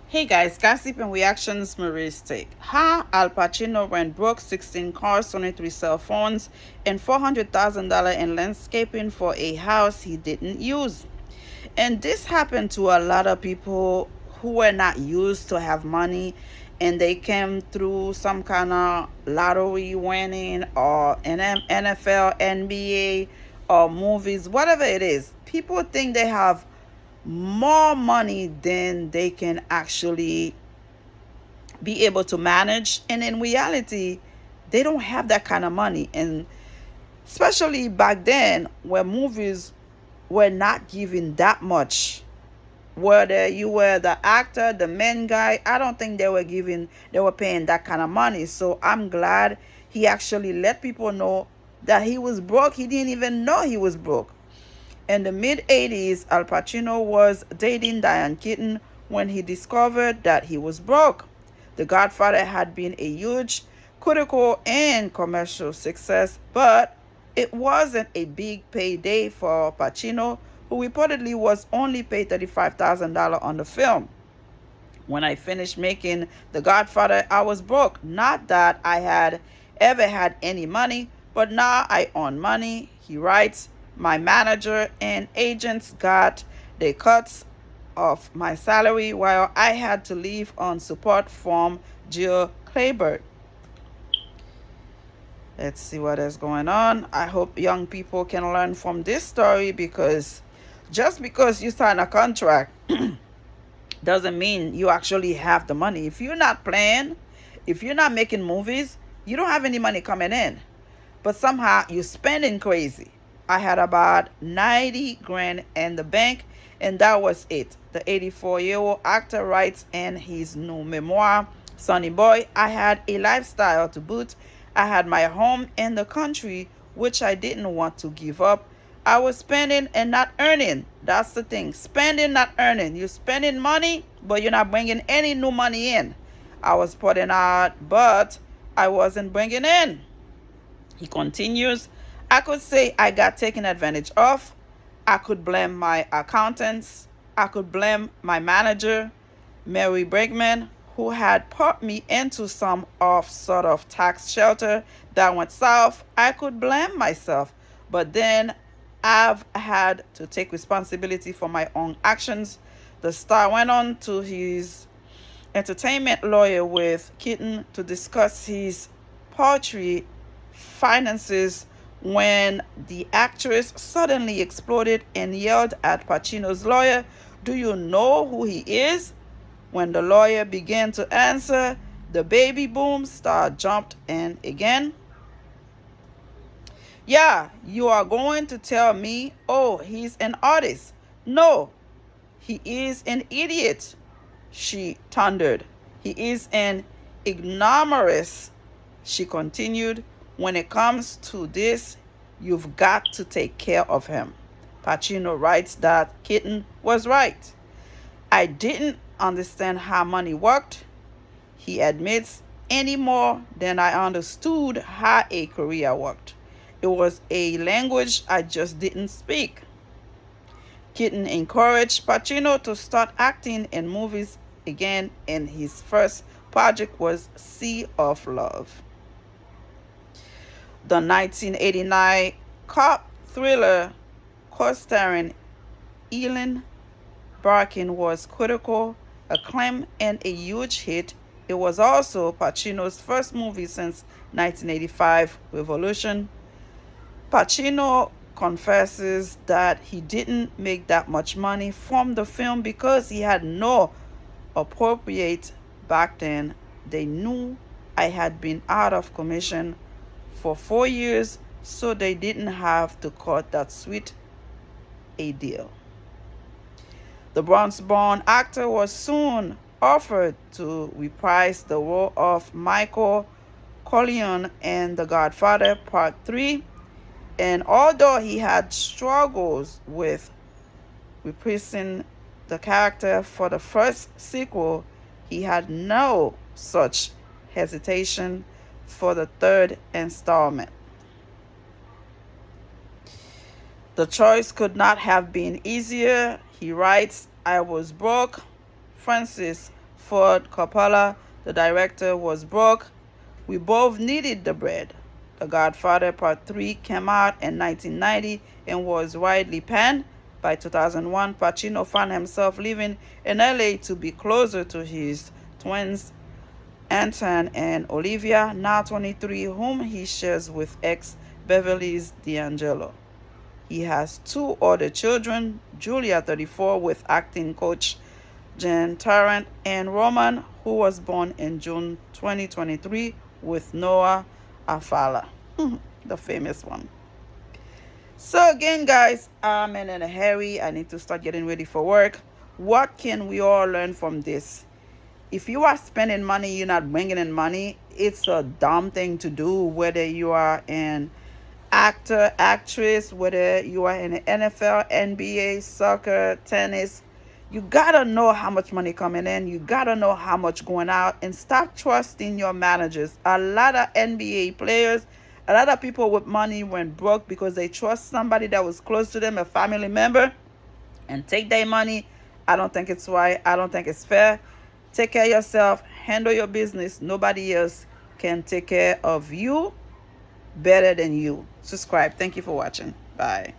Hey guys, gossip and reactions Marie's take. How Al Pacino went broke 16 cars, 23 cell phones, and $400,000 in landscaping for a house he didn't use. And this happened to a lot of people who were not used to have money and they came through some kind of lottery winning or an NFL, NBA, or movies, whatever it is. People think they have more money than they can actually be able to manage, and in reality they don't have that kind of money. And especially back then where movies were not giving that much, whether you were the actor, the main guy, I don't think they were paying that kind of money. So I'm glad he actually let people know that he was broke. He didn't even know he was broke. In the mid 80s, Al Pacino was dating Diane Keaton when he discovered that he was broke. The Godfather had been a huge critical and commercial success, but it wasn't a big payday for Pacino, who reportedly was only paid $35,000 on the film. When I finished making The Godfather, I was broke. Not that I had ever had any money, but now I own money. He writes, my manager and agents got the cuts of my salary while I had to live on support from Jill Clayburgh. Let's see what is going on. I hope young people can learn from this story, because just because you sign a contract doesn't mean you actually have the money. If you're not playing, if you're not making movies, you don't have any money coming in. But somehow you're spending crazy. I had about 90 grand in the bank, and that was it. The 84-year-old actor writes in his new memoir, Sonny Boy, I had a lifestyle to boot. I had my home in the country, which I didn't want to give up. I was spending and not earning. That's the thing. Spending, not earning. You're spending money, but you're not bringing any new money in. I was putting out, but I wasn't bringing in. He continues, I could say I got taken advantage of. I could blame my accountants. I could blame my manager, Mary Bregman, who had put me into some sort of tax shelter that went south. I could blame myself, but then I've had to take responsibility for my own actions. The star went on to his entertainment lawyer with Keaton to discuss his poetry finances when the actress suddenly exploded and yelled at Pacino's lawyer, do you know who he is? When the lawyer began to answer, the baby boom star jumped in again. Yeah, you are going to tell me, oh, he's an artist. No, he is an idiot, she thundered. He is an ignoramus, she continued. When it comes to this, you've got to take care of him. Pacino writes that Keaton was right. I didn't understand how money worked, he admits, any more than I understood how a career worked. It was a language I just didn't speak. Keaton encouraged Pacino to start acting in movies again, and his first project was Sea of Love. The 1989 cop thriller co-starring Ellen Barkin was critical acclaim and a huge hit. It was also Pacino's first movie since 1985 Revolution. Pacino confesses that he didn't make that much money from the film because he had no appropriate back then. They knew I had been out of commission for 4 years, so they didn't have to cut that sweet a deal. The Bronx-born actor was soon offered to reprise the role of Michael Corleone in The Godfather Part 3, and although he had struggles with reprising the character for the first sequel, he had no such hesitation for the third installment. The choice could not have been easier. He writes, I was broke. Francis Ford Coppola, the director, was broke. We both needed the bread. The Godfather Part 3 came out in 1990 and was widely panned. By 2001, Pacino found himself living in LA to be closer to his twins, Anton and Olivia, now 23, whom he shares with ex Beverly's D'Angelo. He has two other children, Julia, 34, with acting coach Jen Tarrant, and Roman, who was born in June 2023, with Noah Afala, the famous one. So again, guys, I'm in a hurry. I need to start getting ready for work. What can we all learn from this? If you are spending money, you're not bringing in money, it's a dumb thing to do, whether you are an actor, actress, whether you are in the NFL, NBA, soccer, tennis. You gotta know how much money coming in. You gotta know how much going out, and stop trusting your managers. A lot of NBA players, a lot of people with money went broke because they trust somebody that was close to them, a family member, and take their money. I don't think it's right. I don't think it's fair. Take care of yourself. Handle your business. Nobody else can take care of you better than you. Subscribe. Thank you for watching. Bye.